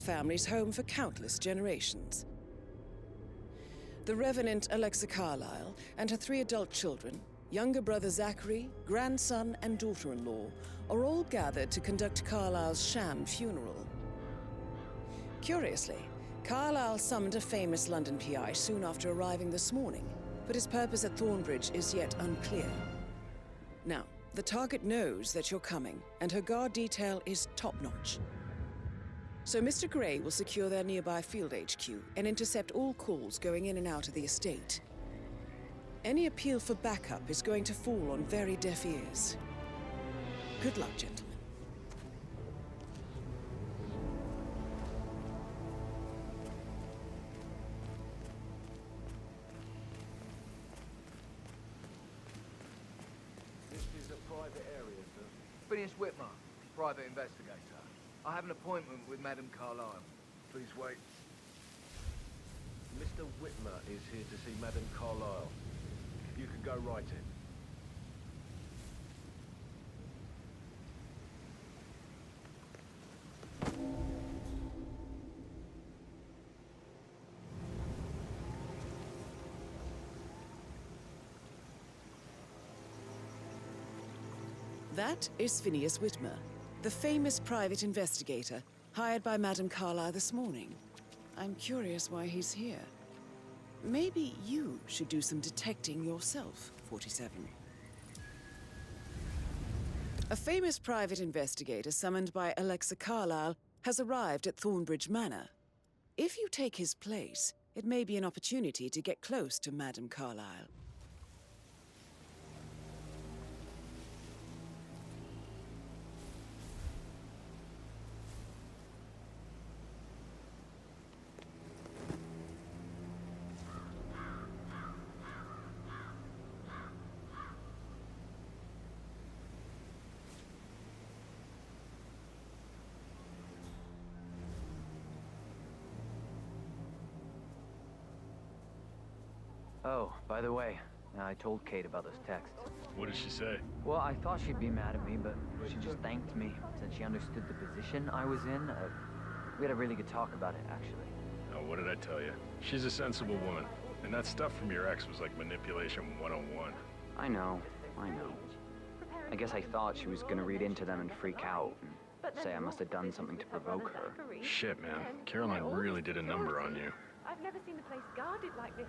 family's home for countless generations. The Revenant Alexa Carlyle and her 3 adult children, younger brother Zachary, grandson and daughter-in-law, are all gathered to conduct Carlyle's sham funeral. Curiously, Carlyle summoned a famous London PI soon after arriving this morning, but his purpose at Thornbridge is yet unclear. Now, the target knows that you're coming, and her guard detail is top-notch. So Mr. Gray will secure their nearby field HQ and intercept all calls going in and out of the estate. Any appeal for backup is going to fall on very deaf ears. Good luck, gentlemen. This is a private area, sir. Phineas Whitmer, private investigator. I have an appointment with Madame Carlyle. Please wait. Mr. Whitmer is here to see Madame Carlyle. You can go right in. That is Phineas Whitmer, the famous private investigator hired by Madame Carlyle this morning. I'm curious why he's here. Maybe you should do some detecting yourself, 47. A famous private investigator summoned by Alexa Carlyle has arrived at Thornbridge Manor. If you take his place, it may be an opportunity to get close to Madame Carlyle. Oh, by the way, I told Kate about those texts. What did she say? Well, I thought she'd be mad at me, but she just thanked me, said she understood the position I was in. We had a really good talk about it, actually. Oh, what did I tell you? She's a sensible woman. And that stuff from your ex was like manipulation 101. I know. I guess I thought she was gonna read into them and freak out, and say I must have done something to provoke her. Shit, man. Caroline really did a number on you. I've never seen the place guarded like this,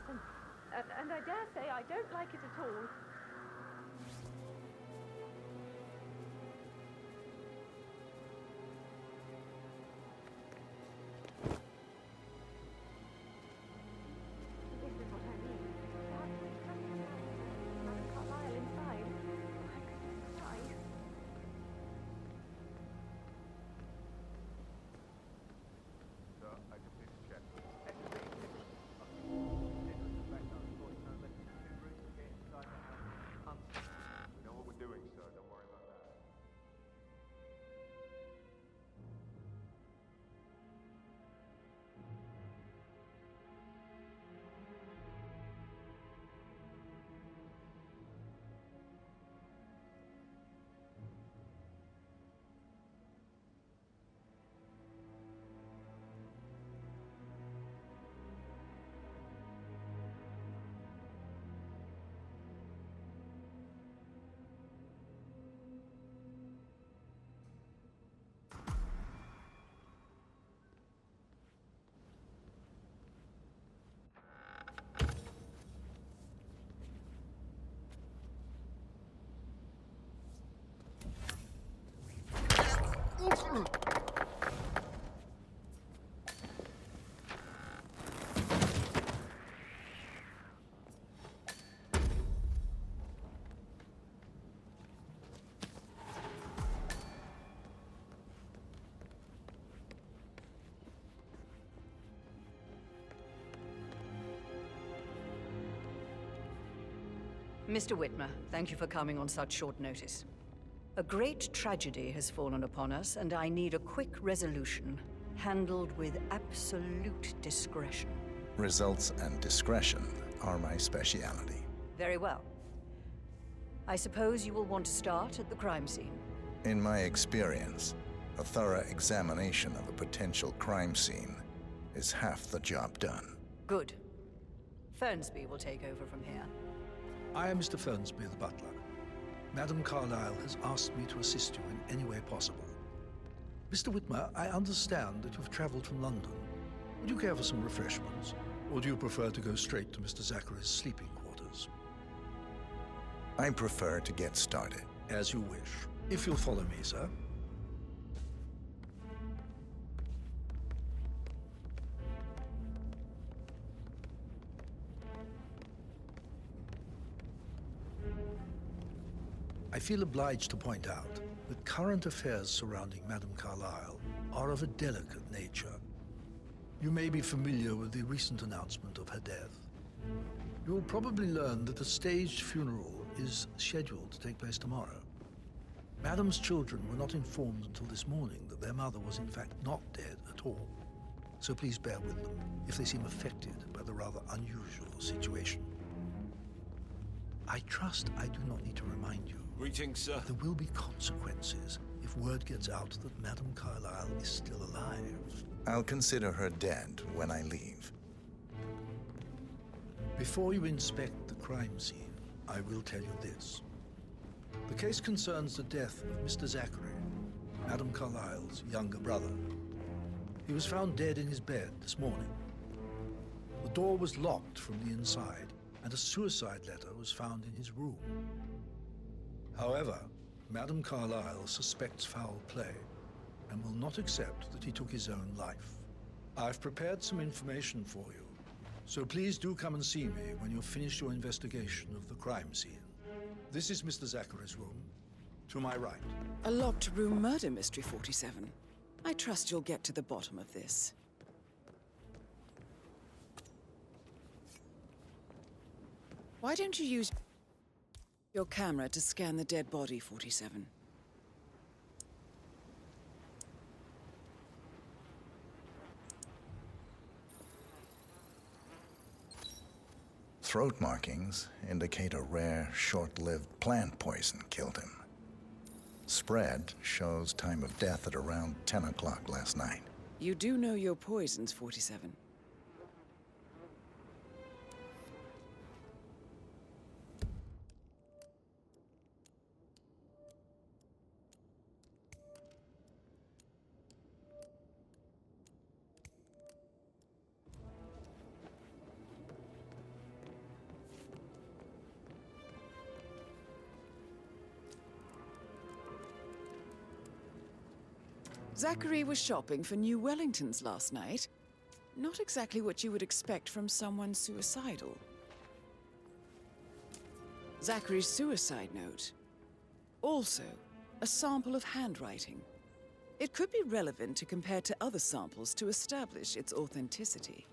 and I dare say I don't like it at all. This is what I mean. Perhaps we trust Madame Carlyle inside. Oh, I could cry. Sir, I just need to check. We know what we're doing, sir. Don't worry about that. Mr. Whitmer, thank you for coming on such short notice. A great tragedy has fallen upon us, and I need a quick resolution, handled with absolute discretion. Results and discretion are my speciality. Very well. I suppose you will want to start at the crime scene. In my experience, A thorough examination of a potential crime scene is half the job done. Good. Fernsby will take over from here. I am Mr. Fernsby, the butler. Madam Carlyle has asked me to assist you in any way possible. Mr. Whitmer, I understand that you've traveled from London. Would you care for some refreshments? Or do you prefer to go straight to Mr. Zachary's sleeping quarters? I prefer to get started. As you wish. If you'll follow me, sir. I feel obliged to point out that current affairs surrounding Madame Carlyle are of a delicate nature. You may be familiar with the recent announcement of her death. You will probably learn that a staged funeral is scheduled to take place tomorrow. Madame's children were not informed until this morning that their mother was in fact not dead at all. So please bear with them if they seem affected by the rather unusual situation. I trust I do not need to remind you. Greetings, sir. There will be consequences if word gets out that Madame Carlyle is still alive. I'll consider her dead when I leave. Before you inspect the crime scene, I will tell you this. The case concerns the death of Mr. Zachary, Madame Carlyle's younger brother. He was found dead in his bed this morning. The door was locked from the inside, and a suicide letter was found in his room. However, Madame Carlyle suspects foul play and will not accept that he took his own life. I've prepared some information for you, so please do come and see me when you've finished your investigation of the crime scene. This is Mr. Zachary's room, to my right. A locked room murder mystery, 47. I trust you'll get to the bottom of this. Why don't you use your camera to scan the dead body, 47? Throat markings indicate a rare, short-lived plant poison killed him. Spread shows time of death at around 10 o'clock last night. You do know your poisons, 47. Zachary was shopping for new Wellingtons last night. Not exactly what you would expect from someone suicidal. Zachary's suicide note. Also, a sample of handwriting. It could be relevant to compare to other samples to establish its authenticity.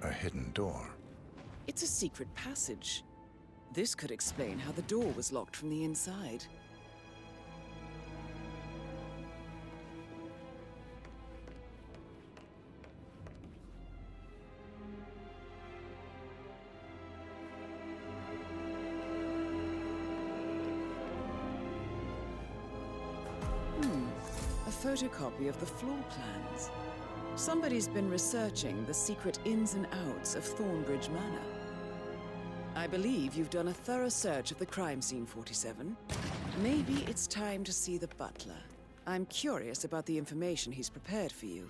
A hidden door. It's a secret passage. This could explain how the door was locked from the inside. A photocopy of the floor plans. Somebody's been researching the secret ins and outs of Thornbridge Manor. I believe you've done a thorough search of the crime scene, 47. Maybe it's time to see the butler. I'm curious about the information he's prepared for you.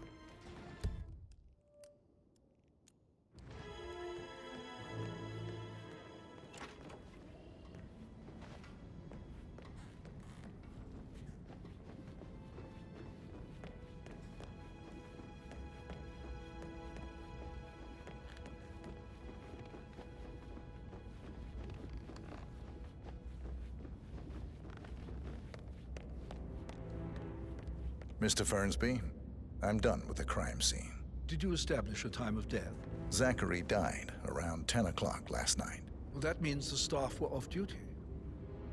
Mr. Fernsby, I'm done with the crime scene. Did you establish a time of death? Zachary died around 10 o'clock last night. Well, that means the staff were off duty.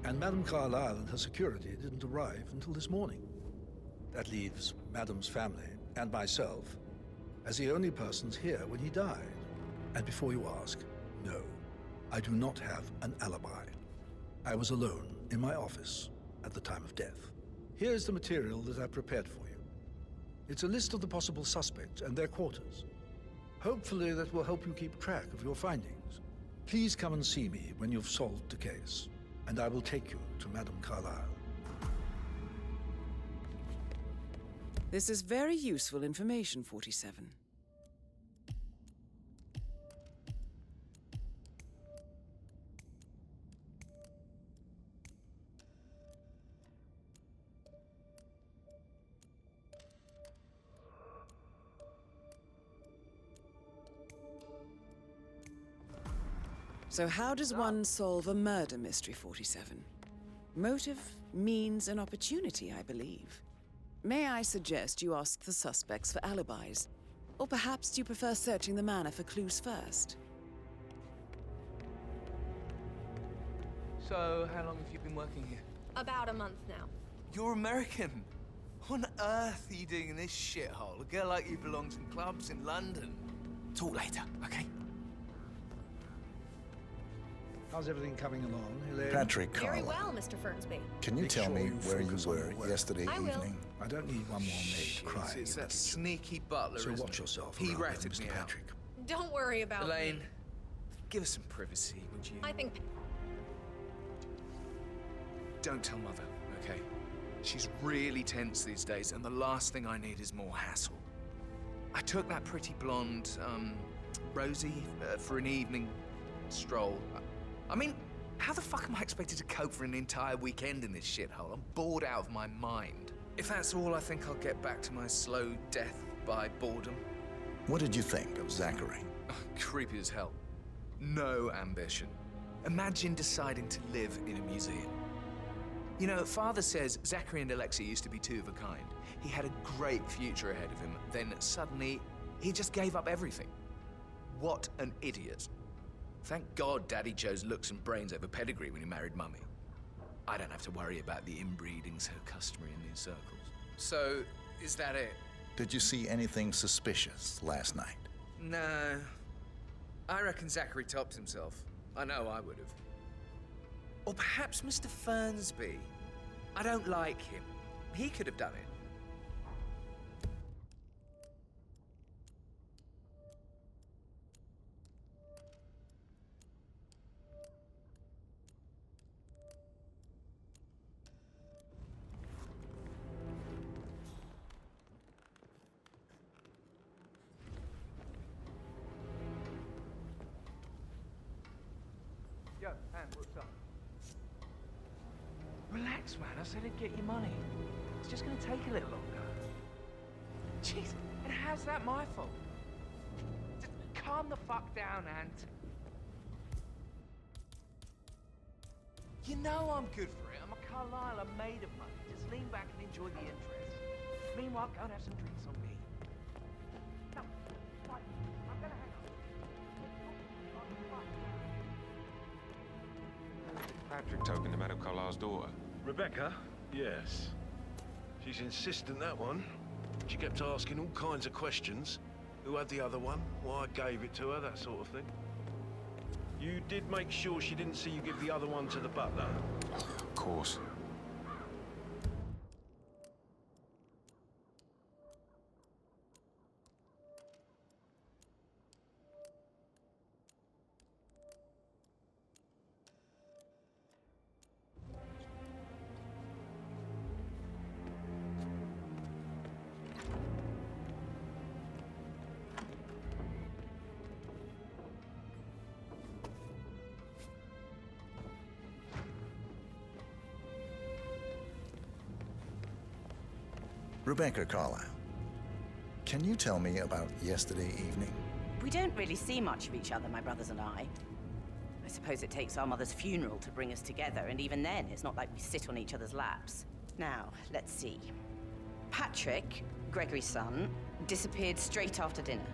And Madame Carlyle and her security didn't arrive until this morning. That leaves Madame's family and myself as the only persons here when he died. And before you ask, no, I do not have an alibi. I was alone in my office at the time of death. Here's the material that I prepared for you. It's a list of the possible suspects and their quarters. Hopefully that will help you keep track of your findings. Please come and see me when you've solved the case, and I will take you to Madame Carlyle. This is very useful information, 47. So how does one solve a murder mystery, 47? Motive, means, and opportunity, I believe. May I suggest you ask the suspects for alibis? Or perhaps do you prefer searching the manor for clues first? So, how long have you been working here? About a month now. You're American. What on earth are you doing in this shithole? A girl like you belongs in clubs in London. Talk later, okay? How's everything coming along, Elaine? Patrick Very Carlyle. well, Mr. Fernsby. Can you Make tell sure me you where you focus on were your work. yesterday I will. evening? I don't need one more maid crying. It's in that the kitchen. sneaky butler, So isn't watch it? yourself He around there, ratted Mr. me out. Patrick. Don't worry about Elaine, me. give us some privacy, would you? I think Don't tell Mother, okay? She's really tense these days, and the last thing I need is more hassle. I took that pretty blonde, Rosie, for an evening stroll. I mean, how the fuck am I expected to cope for an entire weekend in this shithole? I'm bored out of my mind. If that's all, I think I'll get back to my slow death by boredom. What did you think of Zachary? Creepy as hell. No ambition. Imagine deciding to live in a museum. You know, Father says Zachary and Alexei used to be two of a kind. He had a great future ahead of him, then suddenly he just gave up everything. What an idiot. Thank God Daddy chose looks and brains over pedigree when he married Mummy. I don't have to worry about the inbreeding so customary in these circles. So, is that it? Did you see anything suspicious last night? No. I reckon Zachary topped himself. I know I would have. Or perhaps Mr. Fernsby. I don't like him. He could have done it. Yo, Anne, what's up? Relax, man. I said I'd get you money. It's just gonna take a little longer. Jeez, and how's that my fault? Just calm the fuck down, Ant. You know I'm good for it. I'm a Carlyle. I'm made of money. Just lean back and enjoy the interest. Meanwhile, go and have some drinks on me. No, right. I'm gonna hang up. Patrick token to Madame Carlyle's daughter. Rebecca? Yes. She's insistent, that one. She kept asking all kinds of questions. Who had the other one? Why I gave it to her, that sort of thing. You did make sure she didn't see you give the other one to the butler? Of course. Rebecca Carlyle, can you tell me about yesterday evening? We don't really see much of each other, my brothers and I. I suppose it takes our mother's funeral to bring us together, and even then, it's not like we sit on each other's laps. Now, let's see. Patrick, Gregory's son, disappeared straight after dinner.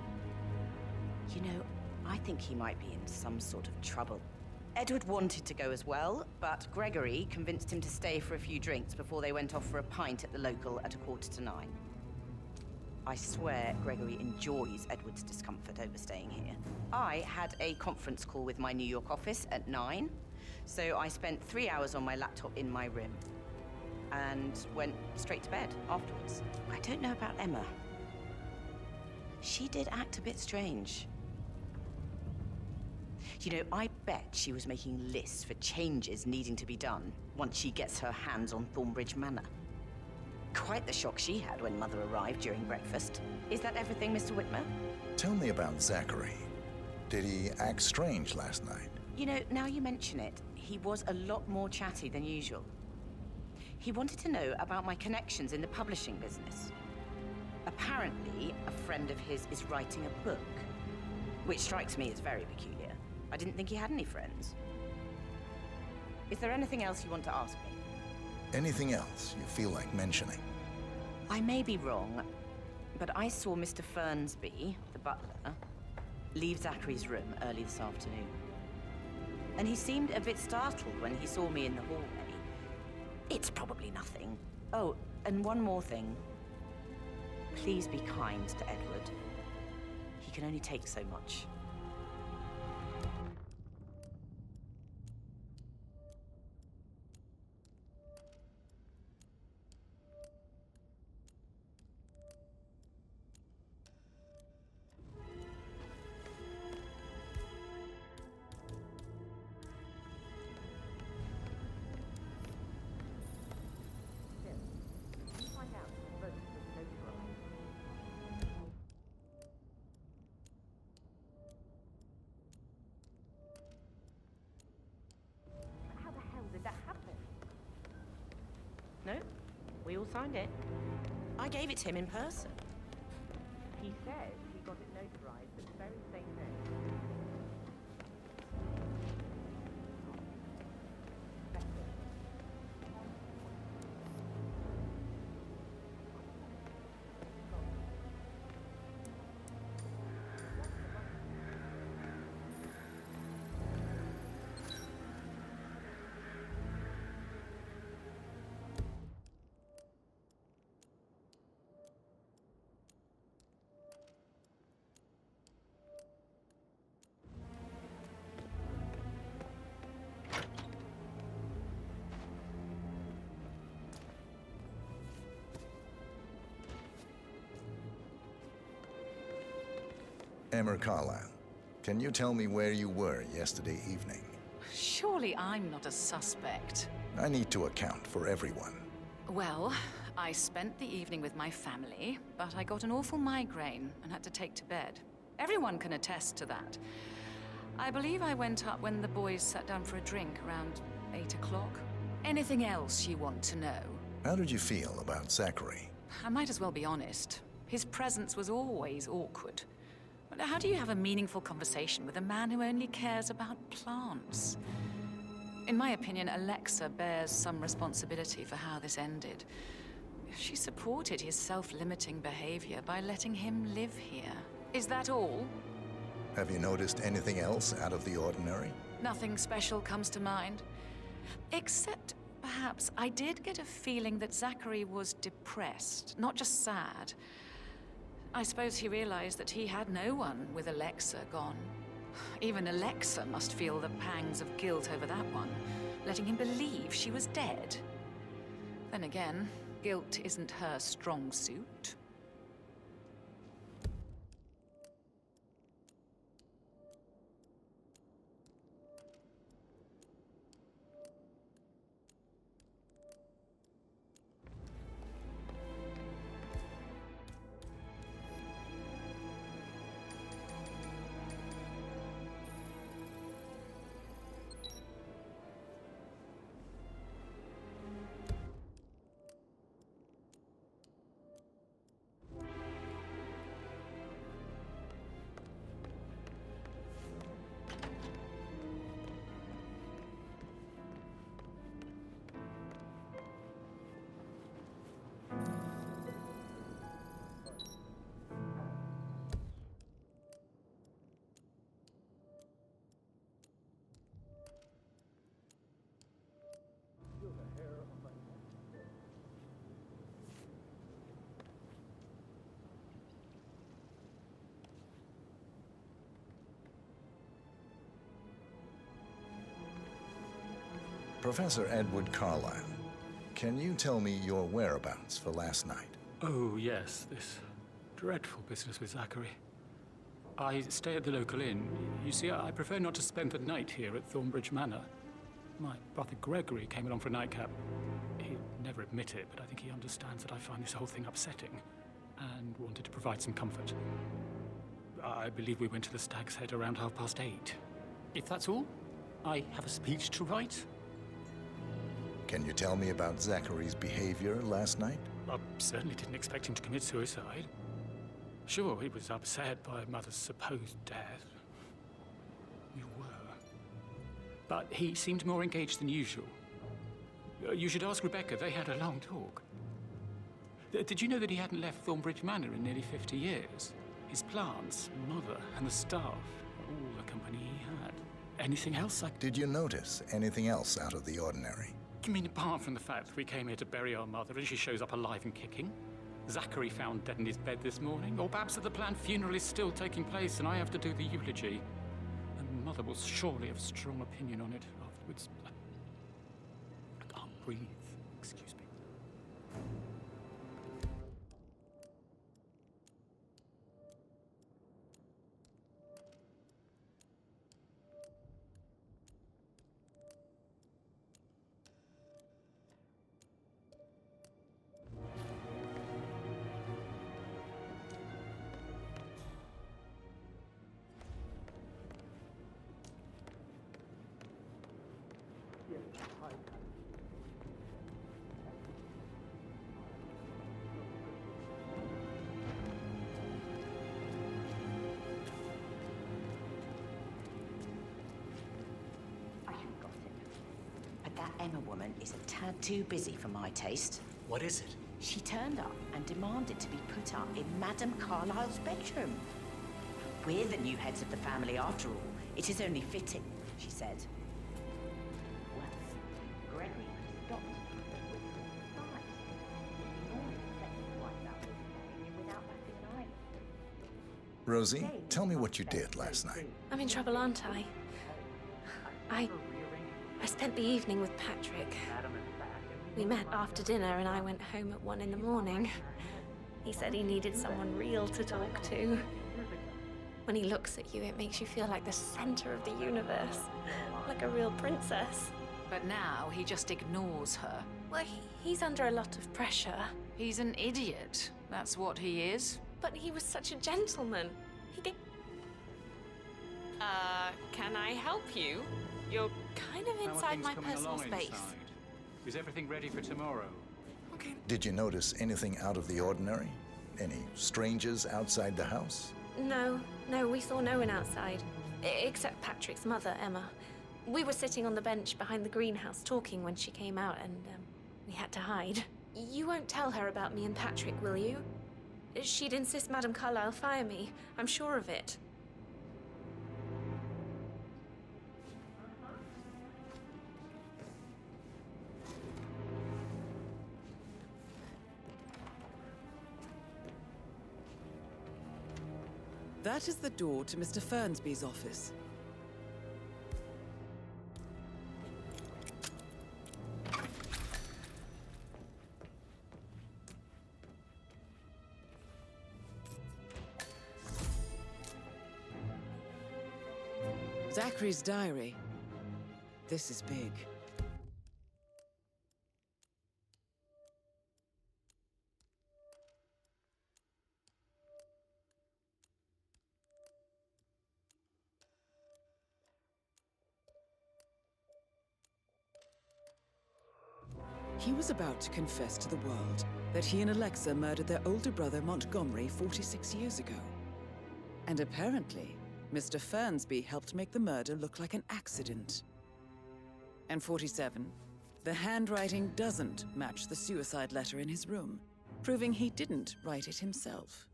You know, I think he might be in some sort of trouble. Edward wanted to go as well, but Gregory convinced him to stay for a few drinks before they went off for a pint at the local at 9:15. I swear Gregory enjoys Edward's discomfort over staying here. I had a conference call with my New York office at 9, so I spent 3 hours on my laptop in my room and went straight to bed afterwards. I don't know about Emma. She did act a bit strange. You know, I bet she was making lists for changes needing to be done once she gets her hands on Thornbridge Manor. Quite the shock she had when Mother arrived during breakfast. Is that everything, Mr. Whitmer? Tell me about Zachary. Did he act strange last night? You know, now you mention it, he was a lot more chatty than usual. He wanted to know about my connections in the publishing business. Apparently, a friend of his is writing a book, which strikes me as very peculiar. I didn't think he had any friends. Is there anything else you want to ask me? Anything else you feel like mentioning? I may be wrong, but I saw Mr. Fernsby, the butler, leave Zachary's room early this afternoon. And he seemed a bit startled when he saw me in the hallway. It's probably nothing. Oh, and one more thing. Please be kind to Edward. He can only take so much. No, we all signed it. I gave it to him in person. He says he got it notarized the very same day. Emma Carlyle, can you tell me where you were yesterday evening? Surely I'm not a suspect. I need to account for everyone. Well, I spent the evening with my family, but I got an awful migraine and had to take to bed. Everyone can attest to that. I believe I went up when the boys sat down for a drink around 8 o'clock. Anything else you want to know? How did you feel about Zachary? I might as well be honest. His presence was always awkward. But how do you have a meaningful conversation with a man who only cares about plants? In my opinion, Alexa bears some responsibility for how this ended. She supported his self-limiting behavior by letting him live here. Is that all? Have you noticed anything else out of the ordinary? Nothing special comes to mind. Except, perhaps, I did get a feeling that Zachary was depressed, not just sad. I suppose he realized that he had no one with Alexa gone. Even Alexa must feel the pangs of guilt over that one, letting him believe she was dead. Then again, guilt isn't her strong suit. Professor Edward Carlyle, can you tell me your whereabouts for last night? Oh, yes, this dreadful business with Zachary. I stay at the local inn. You see, I prefer not to spend the night here at Thornbridge Manor. My brother Gregory came along for a nightcap. He'd never admit it, but I think he understands that I find this whole thing upsetting and wanted to provide some comfort. I believe we went to the Stag's Head around 8:30. If that's all, I have a speech to write. Can you tell me about Zachary's behavior last night? I certainly didn't expect him to commit suicide. Sure, he was upset by Mother's supposed death. You were. But he seemed more engaged than usual. You should ask Rebecca. They had a long talk. Did you know that he hadn't left Thornbridge Manor in nearly 50 years? His plants, Mother, and the staff, all the company he had. Anything else Did you notice anything else out of the ordinary? You mean apart from the fact that we came here to bury our mother and she shows up alive and kicking? Zachary found dead in his bed this morning? Or perhaps that the planned funeral is still taking place and I have to do the eulogy? And Mother will surely have a strong opinion on it afterwards. I can't breathe. Excuse me. That Emma woman is a tad too busy for my taste. What is it? She turned up and demanded to be put up in Madame Carlyle's bedroom. We're the new heads of the family after all. It is only fitting, she said. Well, Gregory could have stopped her with surprise. He always let his wife out this day without batting an eyelid. Rosie, tell me what you did last night. I'm in trouble, aren't I? I spent the evening with Patrick. We met after dinner and I went home at 1 in the morning. He said he needed someone real to talk to. When he looks at you, it makes you feel like the center of the universe. Like a real princess. But now he just ignores her. Well, he's under a lot of pressure. He's an idiot. That's what he is. But he was such a gentleman. He did... can I help you? You're kind of inside my personal space. Is everything ready for tomorrow? Okay. Did you notice anything out of the ordinary? Any strangers outside the house? No, we saw no one outside. Except Patrick's mother, Emma. We were sitting on the bench behind the greenhouse talking when she came out and we had to hide. You won't tell her about me and Patrick, will you? She'd insist Madame Carlyle fire me. I'm sure of it. That is the door to Mr. Fernsby's office. Zachary's diary. This is big. He was about to confess to the world that he and Alexa murdered their older brother Montgomery 46 years ago. And apparently, Mr. Fernsby helped make the murder look like an accident. And 47, the handwriting doesn't match the suicide letter in his room, proving he didn't write it himself.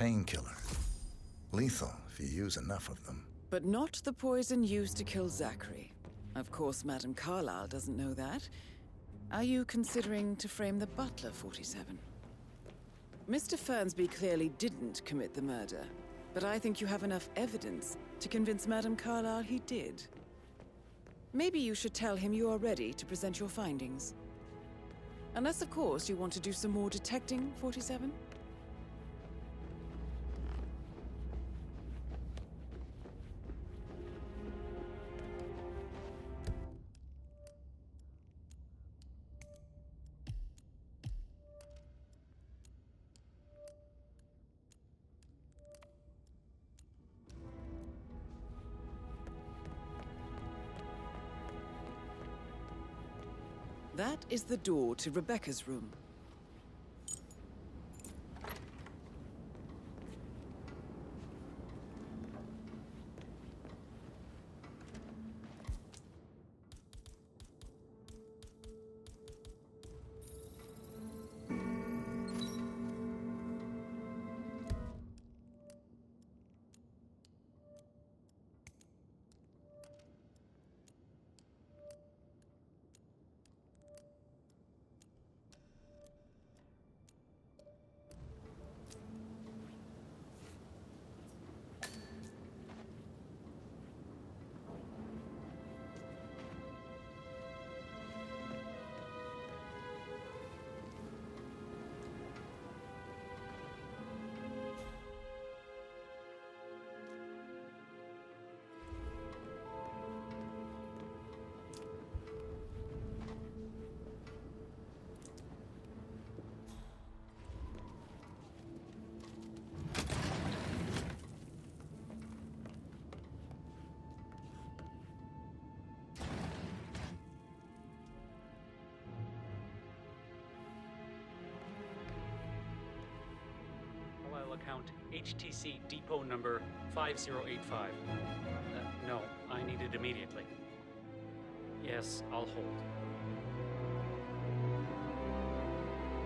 painkiller. Lethal if you use enough of them. But not the poison used to kill Zachary. Of course, Madame Carlyle doesn't know that. Are you considering to frame the butler, 47? Mr. Fernsby clearly didn't commit the murder, but I think you have enough evidence to convince Madame Carlyle he did. Maybe you should tell him you are ready to present your findings. Unless, of course, you want to do some more detecting, 47? That is the door to Rebecca's room. Account HTC depot number 5085. No, I need it immediately. Yes, I'll hold.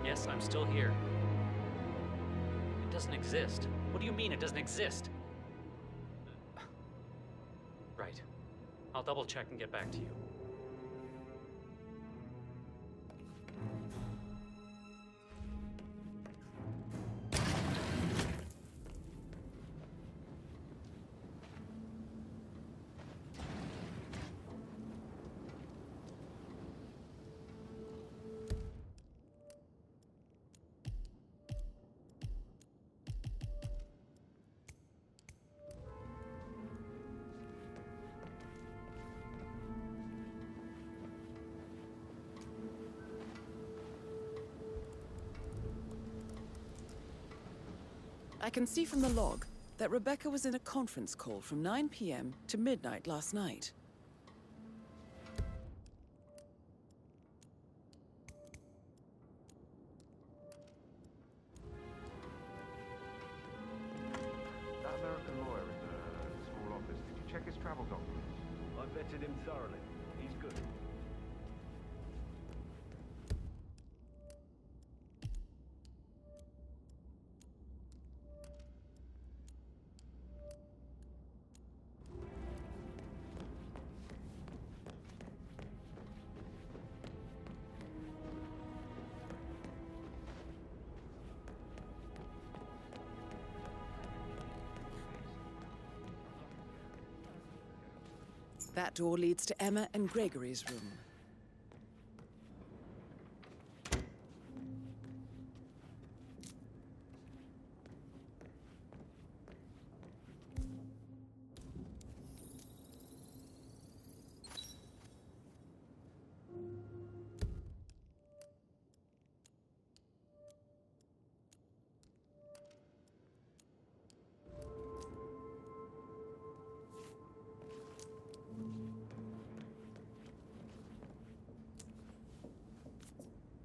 Yes, I'm still here. It doesn't exist. What do you mean it doesn't exist? Right. I'll double check and get back to you. I can see from the log that Rebecca was in a conference call from 9 p.m. to midnight last night. That American lawyer in the small office, did you check his travel documents? I vetted him thoroughly. He's good. That door leads to Emma and Gregory's room.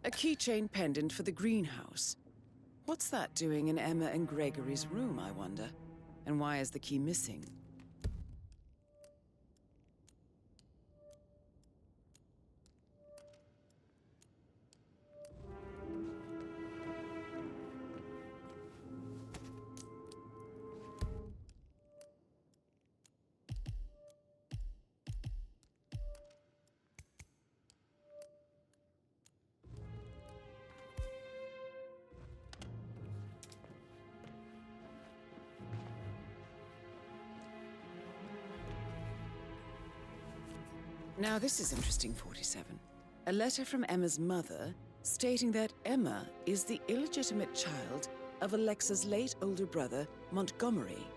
A keychain pendant for the greenhouse. What's that doing in Emma and Gregory's room, I wonder? And why is the key missing? Now this is interesting, 47. A letter from Emma's mother stating that Emma is the illegitimate child of Alexa's late older brother, Montgomery.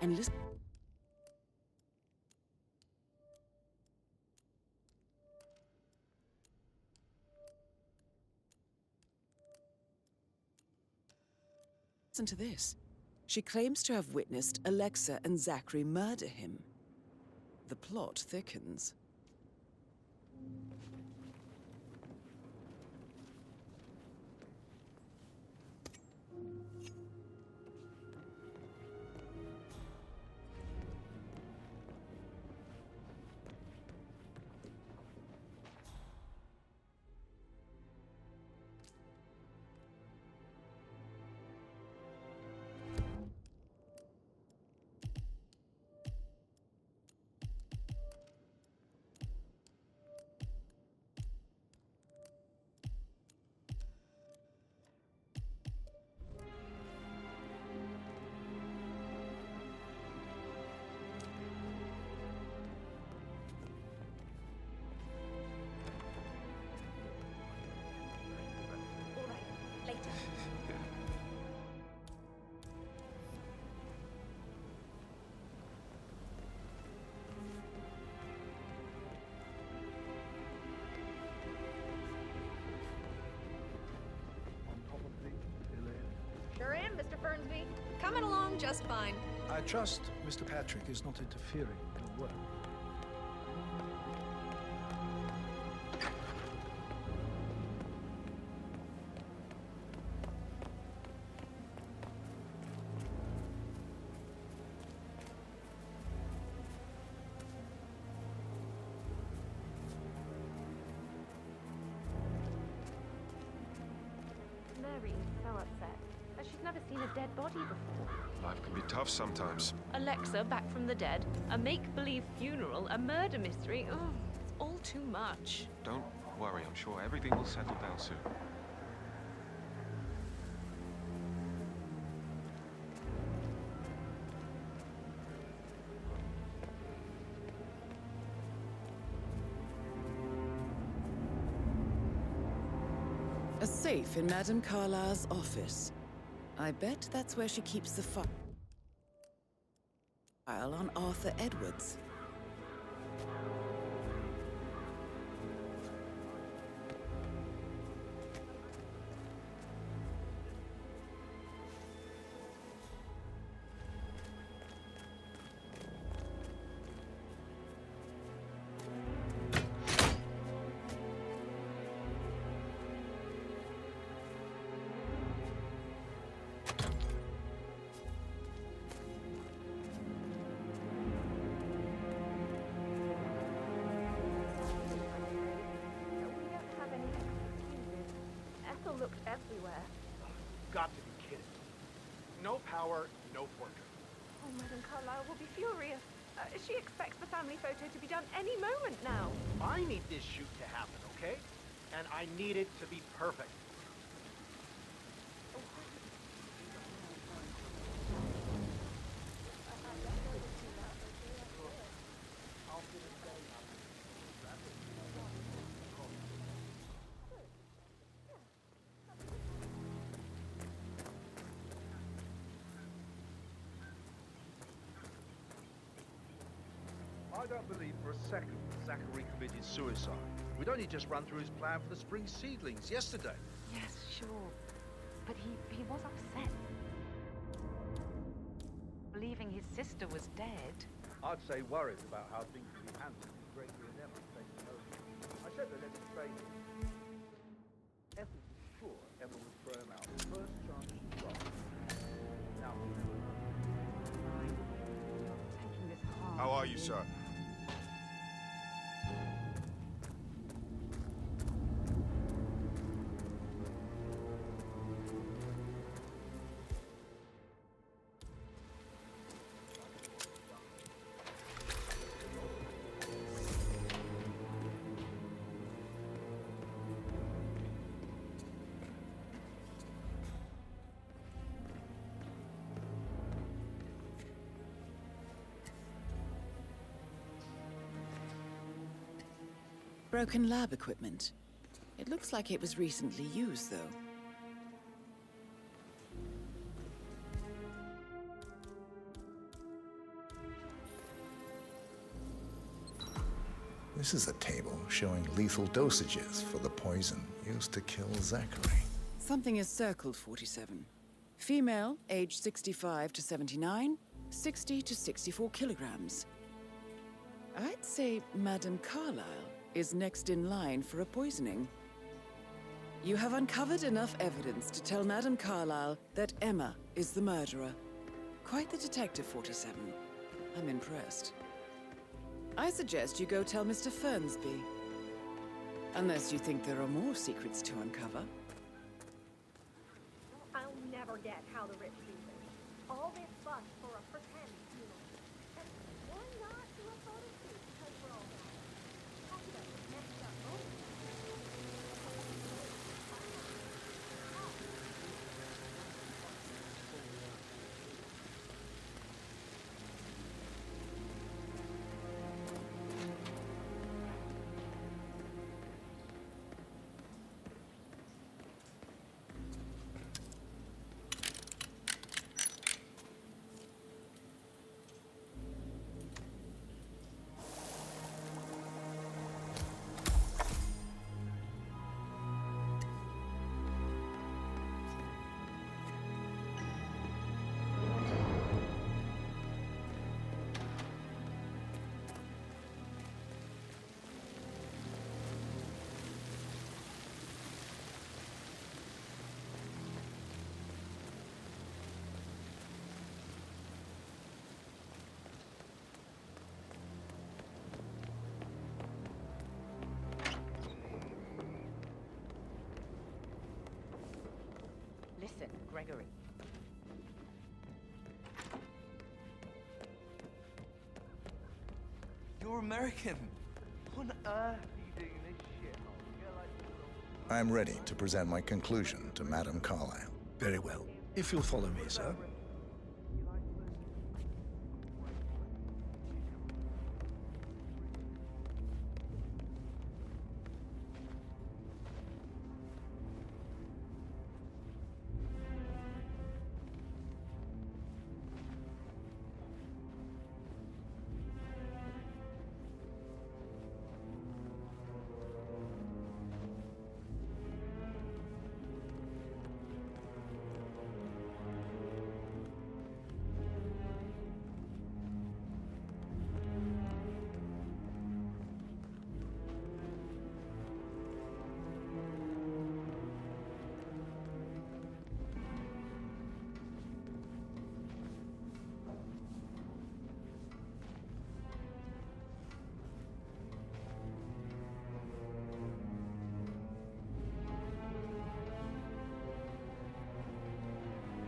And listen to this. She claims to have witnessed Alexa and Zachary murder him. The plot thickens. Sure am, Mr. Fernsby. Coming along just fine. I trust Mr. Patrick is not interfering in your work. Mary is so upset. She's never seen a dead body before. Life can be tough sometimes. Alexa back from the dead, a make-believe funeral, a murder mystery. Oh, it's all too much. Don't worry, I'm sure everything will settle down soon. A safe in Madame Carlyle's office. I bet that's where she keeps the file on Arthur Edwards. Looked everywhere. Got to be kidding. No power, no portrait. Oh, Madame Carlyle will be furious. She expects the family photo to be done any moment now. I need this shoot to happen, okay? And I need it to be perfect. I don't believe for a second Zachary committed suicide. We'd only just run through his plan for the spring seedlings yesterday. Yes, sure. But he was upset. Believing his sister was dead. I'd say worried about how things would be handled if Gregory and Emma taken over. I said they let him stay here. Ethel was sure Emma would throw him out the first chance she got. Now, Taking this hard. How are you, sir? Broken lab equipment. It looks like it was recently used, though. This is a table showing lethal dosages for the poison used to kill Zachary. Something is circled, 47. Female, age 65 to 79, 60 to 64 kilograms. I'd say Madame Carlyle is next in line for a poisoning. You have uncovered enough evidence to tell Madame Carlyle that Emma is the murderer. Quite the detective, 47. I'm impressed. I suggest you go tell Mr. Fernsby. Unless you think there are more secrets to uncover. I'll never get how the rich do things. All this fuss for a pretend funeral. And why not do a photo shoot because we're all mad? Talk about the messed up moment. Listen, Gregory. You're American. What on earth are you doing in this shithole? I'm ready to present my conclusion to Madame Carlyle. Very well. If you'll follow me, sir.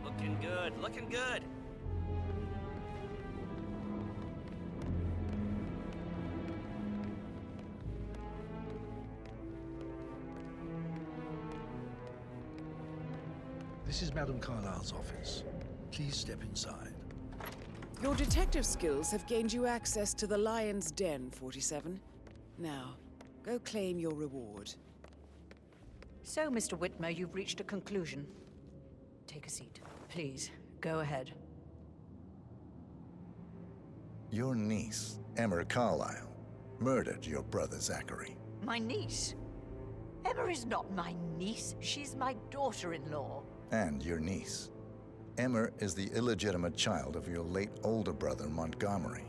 Looking good, looking good. This is Madame Carlyle's office. Please step inside. Your detective skills have gained you access to the Lion's Den, 47. Now, go claim your reward. So, Mr. Whitmer, you've reached a conclusion. Take a seat. Please, go ahead. Your niece, Emma Carlyle, murdered your brother Zachary. My niece? Emma is not my niece. She's my daughter-in-law. And your niece. Emma is the illegitimate child of your late older brother Montgomery,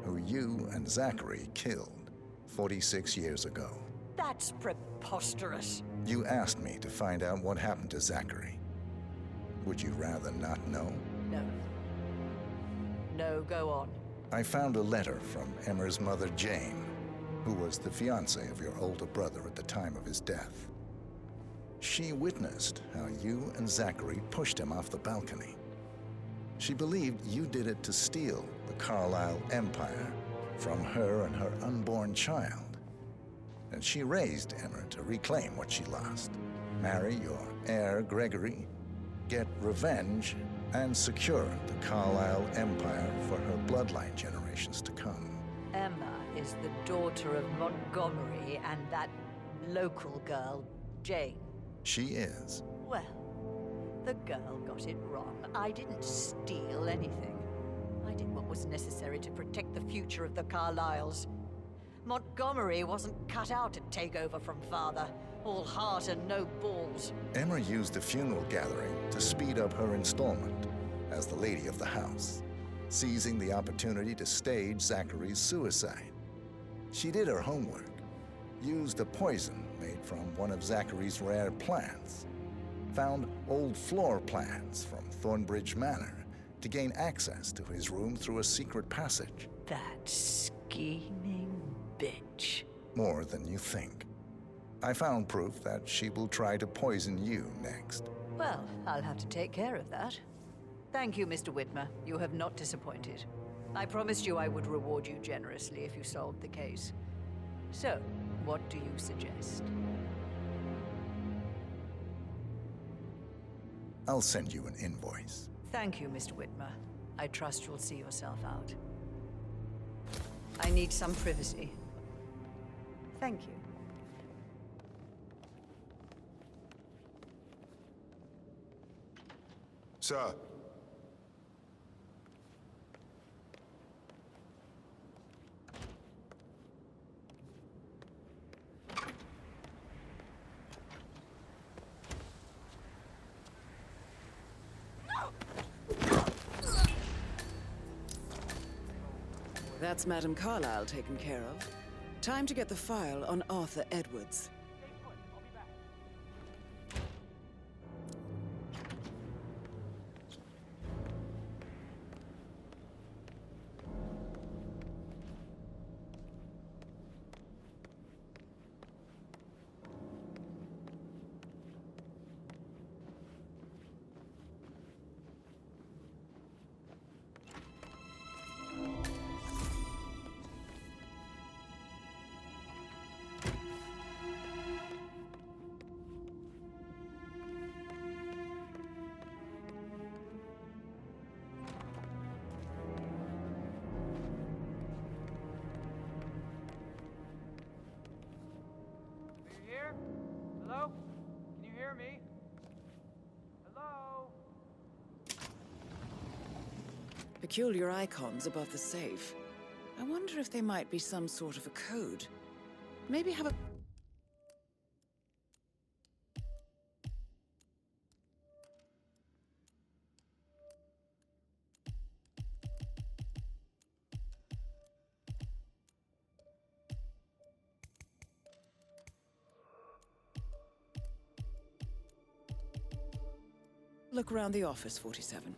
who you and Zachary killed 46 years ago. That's preposterous. You asked me to find out what happened to Zachary. Would you rather not know? No. No, go on. I found a letter from Emma's mother, Jane, who was the fiancée of your older brother at the time of his death. She witnessed how you and Zachary pushed him off the balcony. She believed you did it to steal the Carlyle empire from her and her unborn child. And she raised Emma to reclaim what she lost, marry your heir, Gregory, get revenge, and secure the Carlyle empire for her bloodline generations to come. Emma is the daughter of Montgomery and that local girl, Jane. She is. Well, the girl got it wrong. I didn't steal anything. I did what was necessary to protect the future of the Carlyles. Montgomery wasn't cut out to take over from Father. All heart and no balls. Emma used the funeral gathering to speed up her installment as the lady of the house, seizing the opportunity to stage Zachary's suicide. She did her homework, used a poison made from one of Zachary's rare plants, found old floor plans from Thornbridge Manor to gain access to his room through a secret passage. That scheming bitch. More than you think. I found proof that she will try to poison you next. Well, I'll have to take care of that. Thank you, Mr. Whitmer. You have not disappointed. I promised you I would reward you generously if you solved the case. So, what do you suggest? I'll send you an invoice. Thank you, Mr. Whitmer. I trust you'll see yourself out. I need some privacy. Thank you. Sir. That's Madame Carlyle taken care of. Time to get the file on Arthur Edwards. Hello? Can you hear me? Hello? Peculiar icons above the safe. I wonder if they might be some sort of a code. Maybe have a... Look around the office, 47.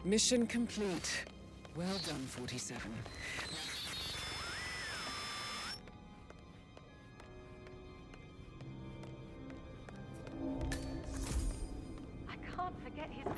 Mission complete. Well done, 47. I can't forget his eyes.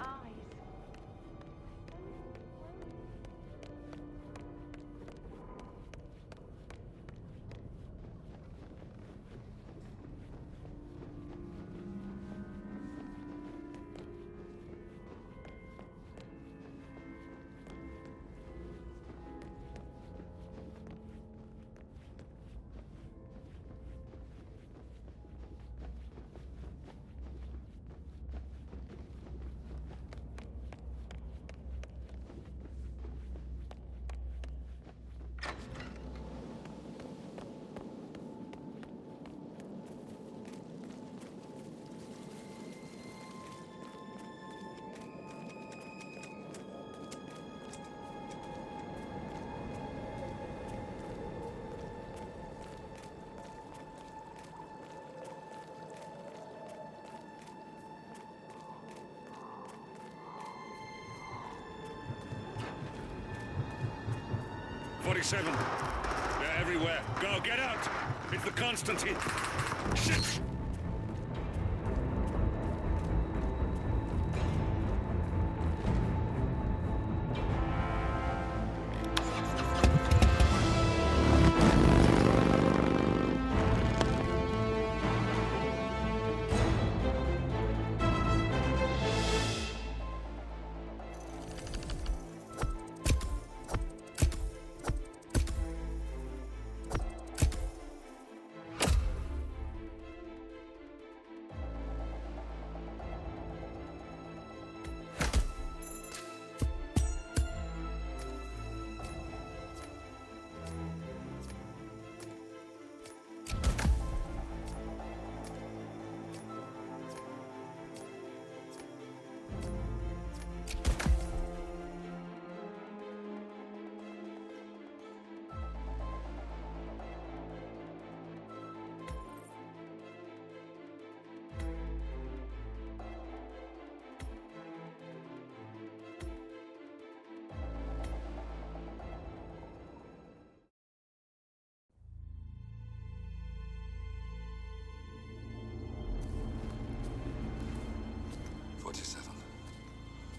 .47. They're everywhere. Go, get out! It's the Constantine. Shit!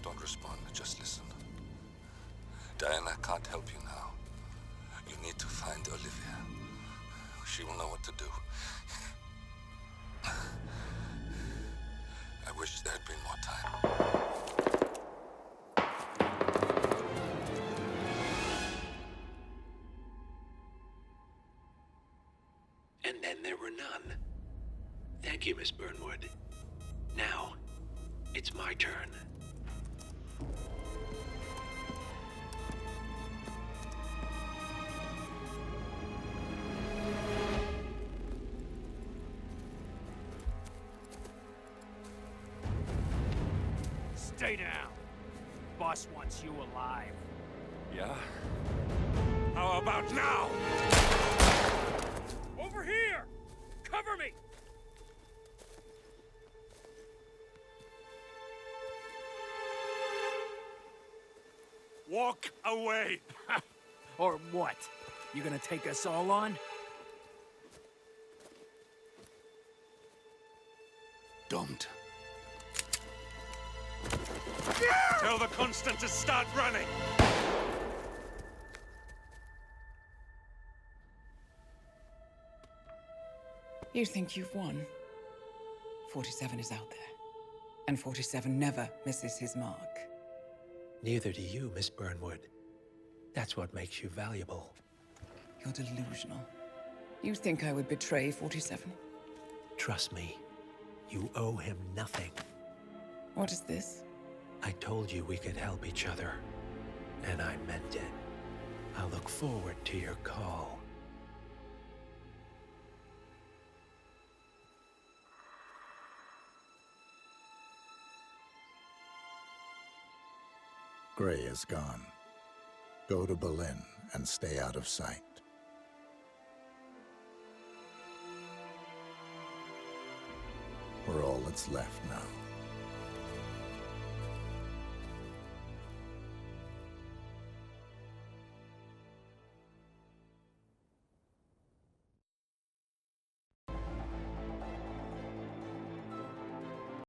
Don't respond, just listen. Diana can't help you now. You need to find Olivia. She will know what to do. I wish there had been more time. And then there were none. Thank you, Miss Burnwood. Now, it's my turn. Stay down. Boss wants you alive. Yeah? How about now? Over here! Cover me! Walk away! Or what? You gonna take us all on? Don't. Tell the Constant to start running! You think you've won? 47 is out there. And 47 never misses his mark. Neither do you, Miss Burnwood. That's what makes you valuable. You're delusional. You think I would betray 47? Trust me, you owe him nothing. What is this? I told you we could help each other, and I meant it. I'll look forward to your call. Gray is gone. Go to Berlin and stay out of sight. We're all that's left now.